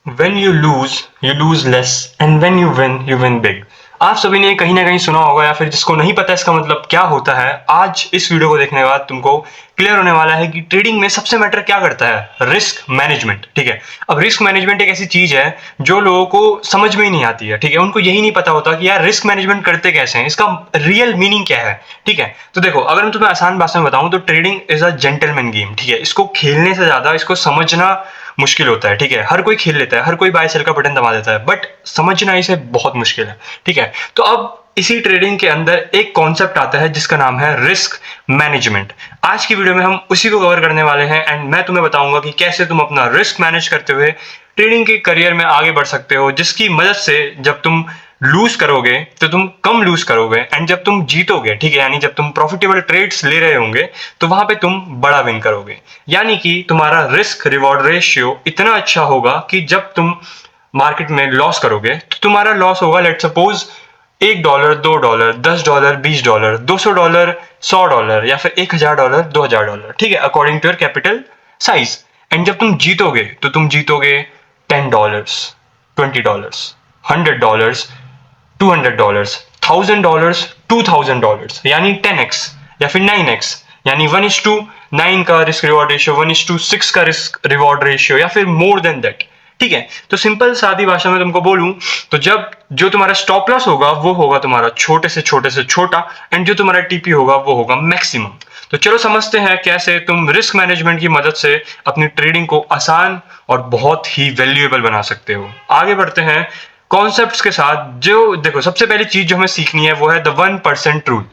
When you lose less, and when you win big. आप सभी ने कहीं ना कहीं सुना होगा, या फिर जिसको नहीं पता इसका मतलब क्या होता है, आज इस वीडियो को देखने के बाद तुमको क्लियर होने वाला है कि ट्रेडिंग में सबसे मैटर क्या करता है, रिस्क मैनेजमेंट। ठीक है, अब रिस्क मैनेजमेंट एक ऐसी चीज है जो लोगों को समझ में ही नहीं आती है। ठीक है, उनको यही नहीं पता होता कि यार रिस्क मैनेजमेंट करते कैसे हैं, इसका रियल मीनिंग क्या है। ठीक है, तो देखो, अगर मैं तुम्हें आसान भाषा में बताऊं तो trading is a gentleman game. ठीक है, इसको खेलने से ज्यादा इसको समझना मुश्किल होता है। ठीक है, हर कोई खेल लेता है, हर कोई बाय सेल का बटन दबा देता है, बट समझना इसे बहुत मुश्किल है। ठीक है, तो अब इसी ट्रेडिंग के अंदर एक कॉन्सेप्ट आता है जिसका नाम है रिस्क मैनेजमेंट। आज की वीडियो में हम उसी को कवर करने वाले हैं, एंड मैं तुम्हें बताऊंगा कि कैसे तुम अपना रिस्क मैनेज करते हुए ट्रेडिंग के करियर में आगे बढ़ सकते हो, जिसकी मदद से जब तुम लूज करोगे तो तुम कम लूज करोगे, एंड जब तुम जीतोगे, ठीक है, यानी जब तुम प्रॉफिटेबल ट्रेड्स ले रहे होंगे तो वहां पे तुम बड़ा विन करोगे। यानी कि तुम्हारा रिस्क रिवॉर्ड रेशियो इतना अच्छा होगा कि जब तुम मार्केट में लॉस करोगे तो तुम्हारा लॉस होगा, लेट सपोज $1, $2, $10, $20, $200, $100, या फिर $1000, $2000। ठीक है, according to your capital size. And जब तुम जीतोगे तो तुम जीतोगे $10, $20, $100, $200, $1000, $2000, यानी 10x या फिर 9x, यानी 1:9 का रिस्क रिवॉर्ड रेशियो, 1:6 का रिस्क रिवॉर्ड रेशियो, या फिर मोर देन दैट। ठीक है, तो सिंपल सादी भाषा में तुमको बोलूं तो जब जो तुम्हारा स्टॉप लॉस होगा वो होगा तुम्हारा छोटे से छोटा, एंड जो तुम्हारा टीपी होगा वो होगा मैक्सिमम। तो चलो समझते हैं कैसे तुम रिस्क मैनेजमेंट की मदद से अपनी ट्रेडिंग को आसान और बहुत ही वैल्यूएबल बना सकते हो। आगे बढ़ते हैं कॉन्सेप्ट्स के साथ। जो देखो, सबसे पहली चीज जो हमें सीखनी है वो है द 1% रूल।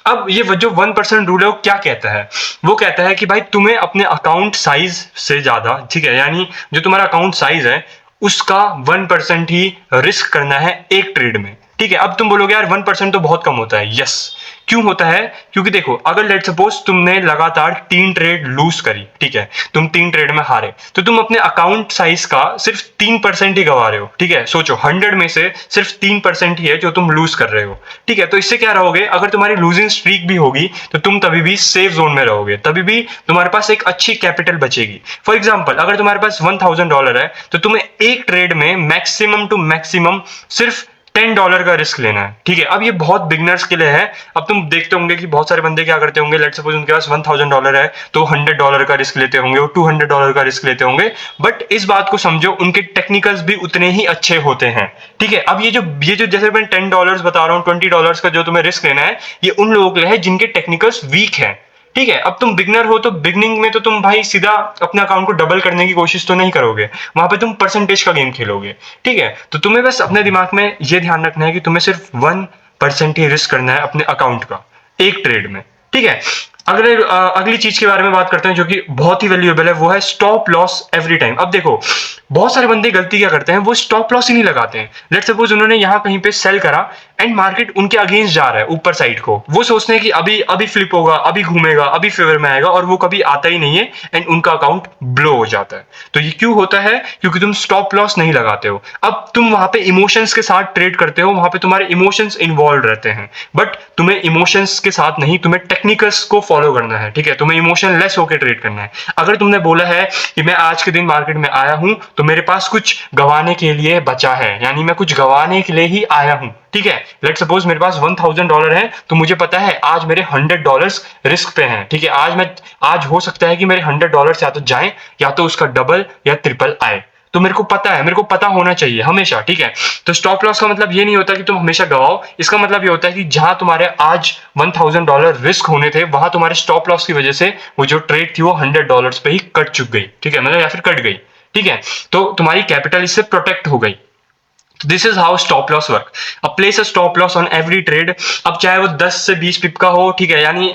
अब ये जो 1% रूल है वो क्या कहता है? वो कहता है कि भाई तुम्हें अपने अकाउंट साइज से ज्यादा, ठीक है, यानी जो तुम्हारा अकाउंट साइज है उसका 1% ही रिस्क करना है एक ट्रेड में। ठीक है, अब तुम बोलोगे यार 1% तो बहुत कम होता है। यस, क्यों होता है? क्योंकि देखो, अगर लेट सपोज तुमने लगातार 3 ट्रेड लूज करी, ठीक है, तुम 3 ट्रेड में हारे, तो तुम अपने अकाउंट साइज का सिर्फ 3% ही गवा रहे हो। ठीक है, सोचो 100 में से सिर्फ 3% ही है जो तुम लूज कर रहे हो। ठीक है, तो इससे क्या रहोगे, अगर तुम्हारी लूजिंग स्ट्रीक भी होगी तो तुम तभी भी सेफ जोन में रहोगे, तभी भी तुम्हारे पास एक अच्छी कैपिटल बचेगी। फॉर एग्जाम्पल, अगर तुम्हारे पास $1000 है तो तुम्हें एक ट्रेड में मैक्सिमम टू मैक्सिमम सिर्फ $10 का रिस्क लेना है। ठीक है, अब ये बहुत बिगनर्स के लिए है। अब तुम देखते होंगे कि बहुत सारे बंदे क्या करते होंगे, लेट सपोज उनके पास $1000 है तो $100 का रिस्क लेते होंगे, वो $200 का रिस्क लेते होंगे। बट इस बात को समझो, उनके टेक्निकल्स भी उतने ही अच्छे होते हैं। ठीक है, अब ये जो जैसे मैं $10 बता रहा हूँ, $20 का जो तुम्हें रिस्क लेना है, ये उन लोगों के लिए है जिनके टेक्निकल्स वीक है। ठीक है, अब तुम बिगनर हो तो बिगनिंग में तो तुम भाई सीधा अपने अकाउंट को डबल करने की कोशिश तो नहीं करोगे, वहां पे तुम परसेंटेज का गेम खेलोगे। ठीक है, तो तुम्हें बस अपने दिमाग में ये ध्यान रखना है कि तुम्हें सिर्फ 1% ही रिस्क करना है अपने अकाउंट का एक ट्रेड में। ठीक है, अगली चीज के बारे में बात करते हैं जो कि बहुत ही वैल्यूएबल है, वो है स्टॉप लॉस एवरी टाइम। अब देखो, बहुत सारे बंदे गलती क्या करते हैं, वो स्टॉप लॉस ही नहीं लगाते हैं। लेट सपोज उन्होंने यहां कहीं पे सेल करा एंड मार्केट उनके अगेंस्ट जा रहा है ऊपर साइड को, वो सोचते हैं कि अभी अभी फ्लिप होगा, अभी घूमेगा, अभी फेवर में आएगा, और वो कभी आता ही नहीं है एंड उनका अकाउंट ब्लो हो जाता है। तो ये क्यों होता है? क्योंकि तुम स्टॉप लॉस नहीं लगाते हो। अब तुम वहां पे इमोशंस के साथ ट्रेड करते हो, वहां पे तुम्हारे इमोशंस इन्वॉल्व रहते हैं, बट तुम्हें इमोशंस के साथ नहीं, तुम्हें टेक्निकल्स को फॉलो करना है। ठीक है, तुम्हें इमोशन लेस होकर ट्रेड करना है। अगर तुमने बोला है कि मैं आज के दिन मार्केट में आया हूं तो मेरे पास कुछ गंवाने के लिए बचा है, यानी मैं कुछ गंवाने के लिए ही आया हूं। ठीक है, लेट सपोज मेरे पास $1000 है तो मुझे पता है आज मेरे $100 रिस्क पे हैं। ठीक है, आज हो सकता है कि मेरे $100 या तो जाएं या तो उसका डबल या ट्रिपल आए। तो मेरे को पता है, मेरे को पता होना चाहिए हमेशा। ठीक है, तो स्टॉप लॉस का मतलब ये नहीं होता कि तुम हमेशा गवाओ, इसका मतलब ये होता है कि जहां तुम्हारे आज $1000 रिस्क होने थे, वहां तुम्हारे स्टॉप लॉस की वजह से वो जो ट्रेड थी वो $100 पे ही कट चुक गई। ठीक है, मतलब या फिर कट गई। ठीक है, तो तुम्हारी कैपिटल इससे प्रोटेक्ट हो गई। This is how stop loss work. अब place a stop loss on every trade. अब चाहे वो 10 से 20 पिप का हो, ठीक है, यानी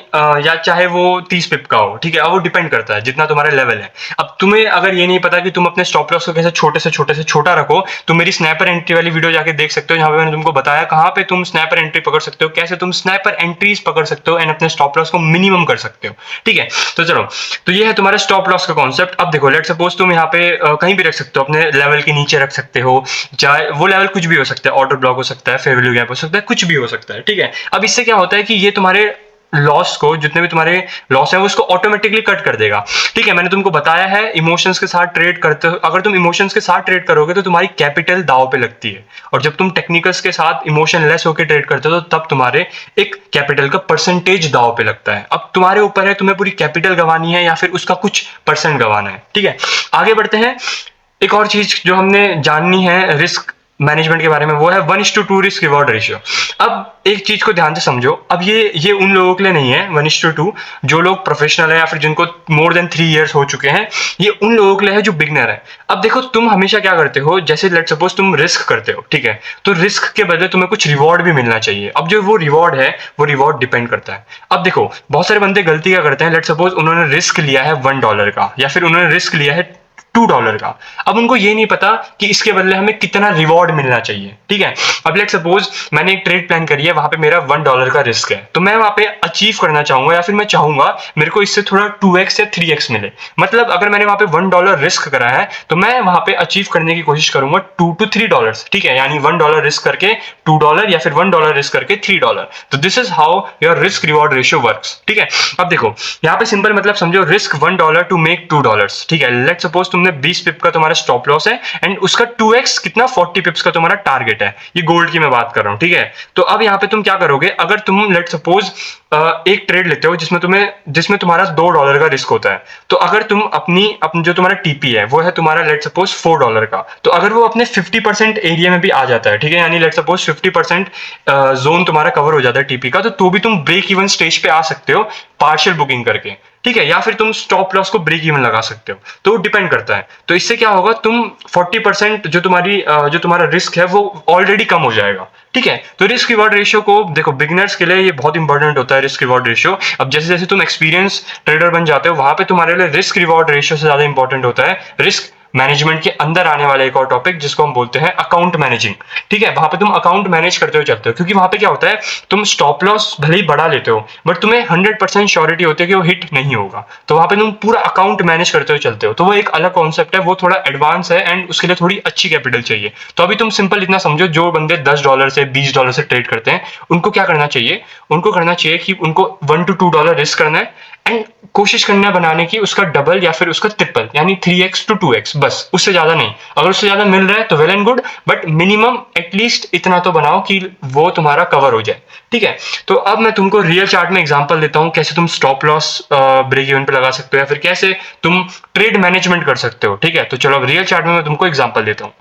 या चाहे वो 30 पिप का हो। ठीक है, अब वो डिपेंड करता है जितना तुम्हारा लेवल है। अब तुम्हें अगर ये नहीं पता कि तुम अपने स्टॉप लॉस को कैसे छोटे से छोटा रखो, तो मेरी स्नैपर एंट्री वाली वीडियो जाके देख सकते हो, जहां पे मैंने तुमको बताया कहां पे तुम स्नैपर एंट्री पकड़ सकते हो, कैसे तुम स्नैपर एंट्रीज पकड़ सकते हो एंड अपने स्टॉप लॉस को मिनिमम कर सकते हो। ठीक है, तो चलो, तो ये है तुम्हारा स्टॉप लॉस का कॉन्सेप्ट। अब देखो, लेट सपोज तुम यहाँ पे कहीं भी रख सकते हो, अपने लेवल के नीचे रख सकते हो, चाहे वो लेवल कुछ भी हो सकता है, ऑर्डर ब्लॉक हो सकता है, फेयर वैल्यू गैप हो सकता है, कुछ भी हो सकता है। ठीक है, अब इससे क्या होता है कि ये तुम्हारे लॉस को, जितने भी तुम्हारे लॉस है, वो उसको ऑटोमेटिकली कट कर देगा। ठीक है, मैंने तुमको बताया है इमोशंस के साथ ट्रेड करते हो, अगर तुम इमोशंस के साथ ट्रेड करोगे तो तुम्हारी कैपिटल दाव पे लगती है, और जब तुम टेक्निकल्स के साथ इमोशन लेस होकर ट्रेड करते हो तो तब तुम्हारे एक कैपिटल का परसेंटेज दाव पे लगता है। अब तुम्हारे ऊपर है, तुम्हें पूरी कैपिटल गंवानी है या फिर उसका कुछ परसेंट गंवाना है। ठीक है, आगे बढ़ते हैं। एक और चीज जो हमने जाननी है रिस्क मैनेजमेंट के बारे में, वो है 1:2 रिस्क रिवॉर्ड रेशियो। अब एक चीज को ध्यान से समझो, अब ये उन लोगों के लिए नहीं है 1:2, जो लोग प्रोफेशनल है या फिर जिनको मोर देन 3 इयर्स हो चुके हैं, ये उन लोगों के लिए है जो बिगनर है। अब देखो, तुम हमेशा क्या करते हो, जैसे लेट सपोज तुम रिस्क करते हो, ठीक है, तो रिस्क के बदले तुम्हें कुछ रिवॉर्ड भी मिलना चाहिए। अब जो वो रिवॉर्ड है, वो रिवॉर्ड डिपेंड करता है। अब देखो, बहुत सारे बंदे गलती क्या करते हैं, लेट सपोज उन्होंने रिस्क लिया है $1 का, या फिर उन्होंने रिस्क लिया है $2 का। अब उनको ये नहीं पता कि इसके बदले हमें कितना रिवॉर्ड मिलना चाहिए। ठीक है, अब लेट सपोज मैंने एक ट्रेड प्लान करी है, वहां पे मेरा $1 का रिस्क है, तो मैं वहां पे अचीव करना चाहूंगा, या फिर मैं चाहूंगा मेरे को इससे थोड़ा 2x या 3x मिले। मतलब अगर मैंने वहां पे $1 रिस्क करा है, तो मैं वहां पे अचीव करने की कोशिश करूंगा $2 to $3। ठीक है, यानी $1 रिस्क करके $2 या फिर $1 रिस्क करके $3। तो this is how your risk reward ratio works. ठीक है, अब देखो यहाँ पे सिंपल मतलब समझो, रिस्क $1 टू मेक $2। ठीक है, लेट सपोज तुमने 20 पिप का तुम्हारा स्टॉप लॉस है, एंड उसका 2x कितना 40 पिप्स का तुम्हारा टारगेट है। ये गोल्ड की मैं बात कर रहा हूँ। ठीक है, तो अब यहाँ पे तुम क्या करोगे, अगर तुम लेट सपोज एक ट्रेड लेते हो जिसमें तुम्हारा $2 का रिस्क होता है, तो अगर तुम अपनी जो तुम्हारा टीपी है वो है तुम्हारा लेट सपोज $4 का, तो अगर वो अपने 50% एरिया में भी आ जाता है, ठीक है, यानी लेट सपोज 50% जोन तुम्हारा कवर हो जाता है टीपी का, तो भी तुम ब्रेक इवन स्टेज पे आ सकते हो पार्शियल बुकिंग करके। ठीक है, या फिर तुम स्टॉप लॉस को ब्रेक इवन लगा सकते हो, तो डिपेंड करता है। तो इससे क्या होगा, तुम 40% जो तुम्हारा रिस्क है वो ऑलरेडी कम हो जाएगा। ठीक है, तो रिस्क रिवॉर्ड रेशियो को देखो, बिगिनर्स के लिए ये बहुत इंपॉर्टेंट होता है रिस्क रिवॉर्ड रेशियो। अब जैसे जैसे तुम एक्सपीरियंस ट्रेडर बन जाते हो, वहां पे तुम्हारे लिए रिस्क रिवॉर्ड रेशियो से ज्यादा इंपॉर्टेंट होता है रिस्क मैनेजमेंट के अंदर आने वाला एक और टॉपिक, जिसको हम बोलते हैं अकाउंट मैनेजिंग। ठीक है, वहां पे तुम अकाउंट मैनेज करते हुए चलते हो, क्योंकि वहां पे क्या होता है, तुम स्टॉप लॉस भले ही बढ़ा लेते हो, बट तुम्हें 100% श्योरिटी होती है कि वो हिट नहीं होगा, तो वहां पे तुम पूरा अकाउंट मैनेज करते हुए चलते हो। तो वो एक अलग कॉन्सेप्ट है, वो थोड़ा एडवांस है, एंड उसके लिए थोड़ी अच्छी कैपिटल चाहिए। तो अभी तुम सिंपल इतना समझो, जो बंदे $10 से $20 से ट्रेड करते हैं, उनको क्या करना चाहिए, उनको करना चाहिए कि उनको $1 to $2 रिस्क करना है, एंड कोशिश करना बनाने की उसका डबल या फिर उसका ट्रिपल, यानी 3x to 2x, बस उससे ज्यादा नहीं। अगर उससे ज्यादा मिल रहा है तो well and good, but minimum at least इतना तो बनाओ कि वो तुम्हारा कवर हो जाए। ठीक है, तो अब मैं तुमको रियल चार्ट में एग्जांपल देता हूं, कैसे तुम स्टॉप लॉस ब्रेक इवन पे लगा सकते हो, या फिर कैसे तुम ट्रेड मैनेजमेंट कर सकते हो। ठीक है, तो चलो अब रियल चार्ट में मैं तुमको एग्जांपल देता हूँ।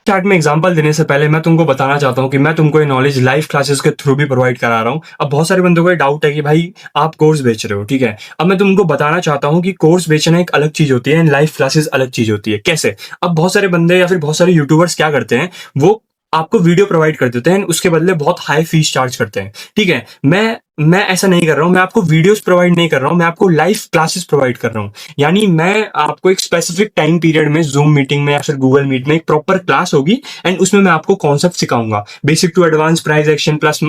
चार्ट में एग्जांपल देने से पहले मैं तुमको बताना चाहता हूँ कि मैं तुमको ये नॉलेज लाइव क्लासेस के थ्रू भी प्रोवाइड करा रहा हूँ। अब बहुत सारे बंदों को डाउट है कि भाई आप कोर्स बेच रहे हो, ठीक है, अब मैं तुमको बताना चाहता हूँ कि कोर्स बेचना एक अलग चीज होती है एंड लाइव क्लासेस अलग चीज होती है। कैसे? अब बहुत सारे बंदे या फिर बहुत सारे यूट्यूबर्स क्या करते हैं, वो आपको वीडियो प्रोवाइड कर देते हैं, उसके बदले बहुत हाई फीस चार्ज करते हैं। ठीक है, मैं ऐसा नहीं कर रहा हूं, मैं आपको वीडियोस प्रोवाइड नहीं कर रहा हूं, मैं आपको लाइव क्लासेस प्रोवाइड कर रहा हूं। यानी मैं आपको एक स्पेसिफिक टाइम पीरियड में जूम मीटिंग में या फिर गूगल मीट में एक प्रॉपर क्लास होगी, एंड उसमें मैं आपको कॉन्सेप्ट सिखाऊंगा, basic to advance price action plus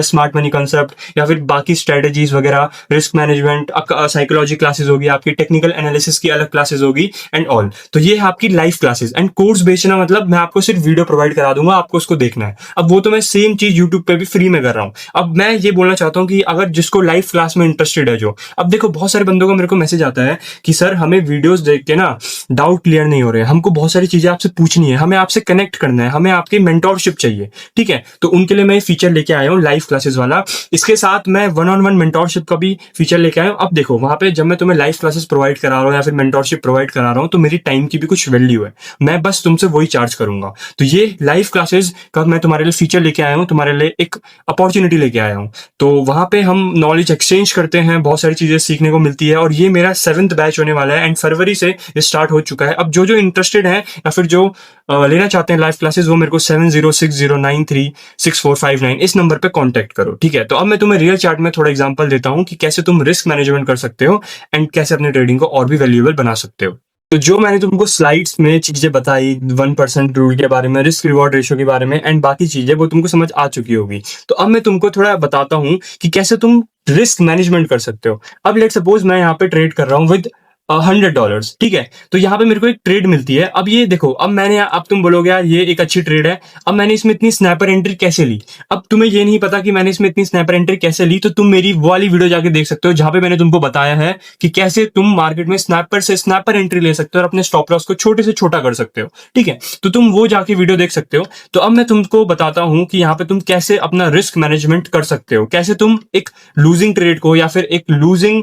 smart money concept, या फिर बाकी स्ट्रेटेजीज वगैरह, रिस्क मैनेजमेंट, साइकोलॉजी क्लासेस होगी, आपकी टेक्निकल एनालिसिस की अलग क्लासेस होगी एंड ऑल। तो ये है आपकी लाइव क्लासेस। एंड कोर्स बेचना मतलब मैं आपको सिर्फ वीडियो प्रोवाइड करा दूंगा, आपको उसको देखना है। अब वो तो मैं सेम चीज यूट्यूब पे भी फ्री में कर रहा हूँ। अब मैं ये बोलना चाहता हूँ कि अगर जिसको लाइव क्लास में इंटरेस्टेड है जो, अब देखो बहुत सारे बंदों का मेरे को मैसेज आता है कि सर हमें वीडियोस देख के ना डाउट क्लियर नहीं हो रहे हैं, हमको बहुत सारी चीजें आपसे पूछनी है, हमें आपसे कनेक्ट करना है, हमें आपकी मेंटोरशिप चाहिए। ठीक है, तो उनके लिए मैं फीचर लेके आया हूँ लाइव क्लासेस वाला। इसके साथ मैं 1-on-1 मेंटोरशिप का भी फीचर लेके आया हूँ। अब देखो वहां पे जब मैं तुम्हें लाइव क्लासेस प्रोवाइड करा रहा हूँ या फिर मेंटोरशिप प्रोवाइड करा रहा हूँ, तो मेरी टाइम की भी कुछ वैल्यू है, मैं बस तुमसे वही चार्ज करूंगा। तो ये लाइव क्लासेस का मैं तुम्हारे लिए फीचर लेके आया हूँ, तुम्हारे लिए एक अपॉर्चुनिटी लेके आया हूँ। तो वहां पे हम नॉलेज एक्सचेंज करते हैं, बहुत सारी चीजें सीखने को मिलती है, और ये मेरा 7th बैच होने वाला है एंड फरवरी से ये स्टार्ट हो चुका है। अब जो इंटरेस्टेड है या फिर जो लेना चाहते हैं लाइव क्लासेस, वो मेरे को 7060936459 इस नंबर पे कांटेक्ट करो। ठीक है, तो अब मैं तुम्हें रियल चार्ट में थोड़ा एग्जांपल देता हूं कि कैसे तुम रिस्क मैनेजमेंट कर सकते हो एंड कैसे अपने ट्रेडिंग को और भी वैल्यूएबल बना सकते हो। तो जो मैंने तुमको स्लाइड्स में चीजें बताई 1% रूल के बारे में, रिस्क रिवॉर्ड रेशियो के बारे में एंड बाकी चीजें, वो तुमको समझ आ चुकी होगी। तो अब मैं तुमको थोड़ा बताता हूं कि कैसे तुम रिस्क मैनेजमेंट कर सकते हो। अब लेट सपोज मैं यहाँ पे ट्रेड कर रहा हूँ विद $100, ठीक है। तो यहाँ पे मेरे को एक ट्रेड मिलती है। अब ये देखो, अब तुम बोलोगे यार ये एक अच्छी ट्रेड है, अब मैंने इसमें इतनी स्नैपर एंट्री कैसे ली। अब तुम्हें ये नहीं पता कि मैंने इसमें इतनी स्नैपर एंट्री कैसे ली, तो तुम मेरी वो वाली वीडियो जाके देख सकते हो जहां पे मैंने तुमको बताया है कि कैसे तुम मार्केट में स्नैपर से स्नैपर एंट्री ले सकते हो और अपने स्टॉप लॉस को छोटे से छोटा कर सकते हो, ठीक है। तो तुम वो जाके वीडियो देख सकते हो। तो अब मैं तुमको बताता हूं कि यहाँ पे तुम कैसे अपना रिस्क मैनेजमेंट कर सकते हो, कैसे तुम एक लूजिंग ट्रेड को या फिर एक लूजिंग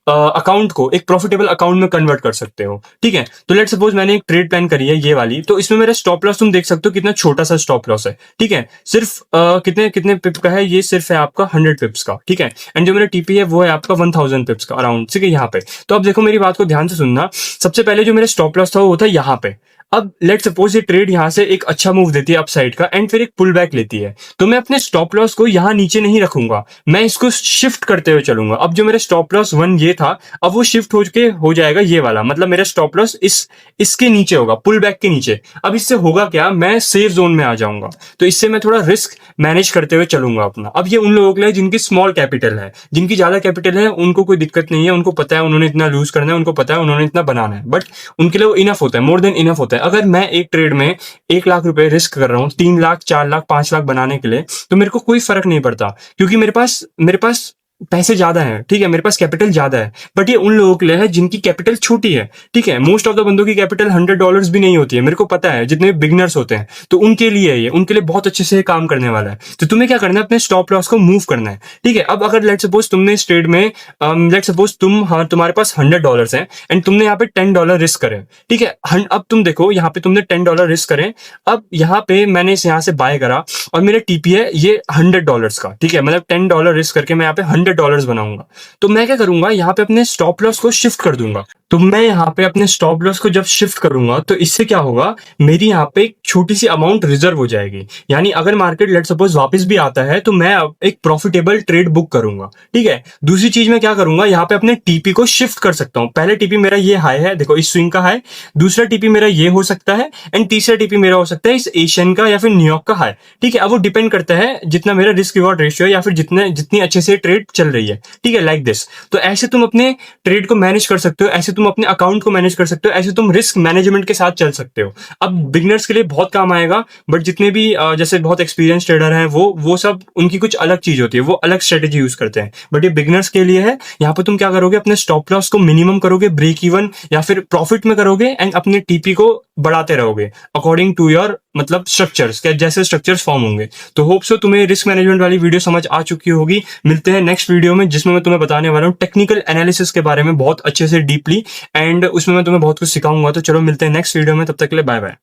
अकाउंट को एक प्रॉफिटेबल अकाउंट में कन्वर्ट कर सकते हो, ठीक है। तो लेट सपोज मैंने एक ट्रेड प्लान करी है ये वाली, तो इसमें मेरा स्टॉप लॉस तुम देख सकते हो कितना छोटा सा स्टॉप लॉस है, ठीक है। सिर्फ कितने कितने पिप का है, ये सिर्फ है आपका 100 पिप्स का, ठीक है। एंड जो मेरा टीपी है वो है आपका 1000 पिप्स का अराउंड, ठीक है यहाँ पे। तो अब देखो मेरी बात को ध्यान से सुनना। सबसे पहले जो मेरा स्टॉप लॉस था वो था यहाँ पे। अब लेट सपोज ये ट्रेड यहां से एक अच्छा मूव देती है अपसाइड का एंड फिर एक पुल बैक लेती है, तो मैं अपने स्टॉप लॉस को यहां नीचे नहीं रखूंगा, मैं इसको शिफ्ट करते हुए चलूंगा। अब जो मेरा स्टॉप लॉस 1 ये था, अब वो शिफ्ट हो जाएगा ये वाला, मतलब मेरा स्टॉप लॉस इसके नीचे होगा, पुल बैक के नीचे। अब इससे होगा क्या, मैं सेफ जोन में आ जाऊंगा, तो इससे मैं थोड़ा रिस्क मैनेज करते हुए चलूंगा अपना। अब ये उन लोगों के लिए जिनकी स्मॉल कैपिटल है, जिनकी ज्यादा कैपिटल है उनको कोई दिक्कत नहीं है, उनको पता है उन्होंने इतना लूज करना है, उनको पता है उन्होंने इतना बनाना है, बट उनके लिए वो इनफ होता है, मोर देन इनफ होता है। अगर मैं एक ट्रेड में 1 लाख रुपए रिस्क कर रहा हूँ 3 लाख 4 लाख 5 लाख बनाने के लिए, तो मेरे को कोई फर्क नहीं पड़ता, क्योंकि मेरे पास पैसे ज्यादा हैं, ठीक है, मेरे पास कैपिटल ज्यादा है। बट ये उन लोगों के लिए है जिनकी कैपिटल छोटी है, ठीक है। मोस्ट ऑफ द बंदों की कैपिटल $100 भी नहीं होती है, मेरे को पता है, जितने बिगनर्स होते हैं, तो उनके लिए है ये, उनके लिए बहुत अच्छे से काम करने वाला है। तो तुम्हें क्या करना है, अपने स्टॉप लॉस को मूव करना है, ठीक है। अब अगर लेट सपोज तुमने इस ट्रेड में लेट सपोज तुम्हारे पास $100 है एंड तुमने यहाँ पे $10 रिस्क करे, ठीक है। अब तुम देखो यहाँ पे तुमने $10 रिस्क करे। अब यहाँ पे मैंने यहाँ से बाय करा और मेरा टीपी है ये $100 का, ठीक है, मतलब $10 रिस्क करके मैं यहाँ पे $100 बनाऊंगा। तो मैं क्या करूंगा, यहाँ पे अपने स्टॉप लॉस को शिफ्ट कर दूंगा। तो मैं यहाँ पे अपने स्टॉप लॉस को जब शिफ्ट करूंगा तो इससे क्या होगा, मेरी यहाँ पे एक छोटी सी अमाउंट रिजर्व हो जाएगी। यानी अगर मार्केट लेट सपोज वापस भी आता है तो मैं अब एक प्रॉफिटेबल ट्रेड बुक करूंगा, ठीक है। दूसरी चीज मैं क्या करूंगा, यहाँ पे अपने टीपी को शिफ्ट कर सकता हूँ। पहले टीपी मेरा ये हाई है, देखो इस स्विंग का हाई, दूसरा टीपी मेरा ये हो सकता है एंड तीसरा टीपी मेरा हो सकता है इस एशियन का या फिर न्यूयॉर्क का हाई, ठीक है। अब वो डिपेंड करता है जितना मेरा रिस्क रिवॉर्ड रेशियो है या फिर जितनी अच्छे से ट्रेड चल रही है, ठीक है, लाइक दिस। तो ऐसे तुम अपने ट्रेड को मैनेज कर सकते हो, ऐसे तुम अपने अकाउंट को मैनेज कर सकते हो, ऐसे तुम रिस्क मैनेजमेंट के साथ चल सकते हो। अब बिगनर्स के लिए बहुत काम आएगा, बट जितने भी जैसे बहुत एक्सपीरियंस ट्रेडर हैं वो सब उनकी कुछ अलग चीज होती है, वो अलग स्ट्रेटेजी यूज करते हैं, बट ये बिगनर्स के लिए है। यहाँ पे तुम क्या करोगे, अपने स्टॉप लॉस को मिनिमम करोगे, ब्रेक इवन या फिर प्रॉफिट में करोगे एंड अपने टीपी को बढ़ाते रहोगे अकॉर्डिंग टू योर मतलब स्ट्रक्चर्स, जैसे स्ट्रक्चर्स फॉर्म होंगे। तो होप सो तुम्हें रिस्क मैनेजमेंट वाली वीडियो समझ आ चुकी होगी। मिलते हैं नेक्स्ट वीडियो में, जिसमें मैं तुम्हें बताने वाला हूँ टेक्निकल एनालिसिस के बारे में बहुत अच्छे से डीपली, एंड उसमें मैं तुम्हें बहुत कुछ सिखाऊंगा। तो चलो मिलते हैं नेक्स्ट वीडियो में, तब तक के लिए बाय बाय।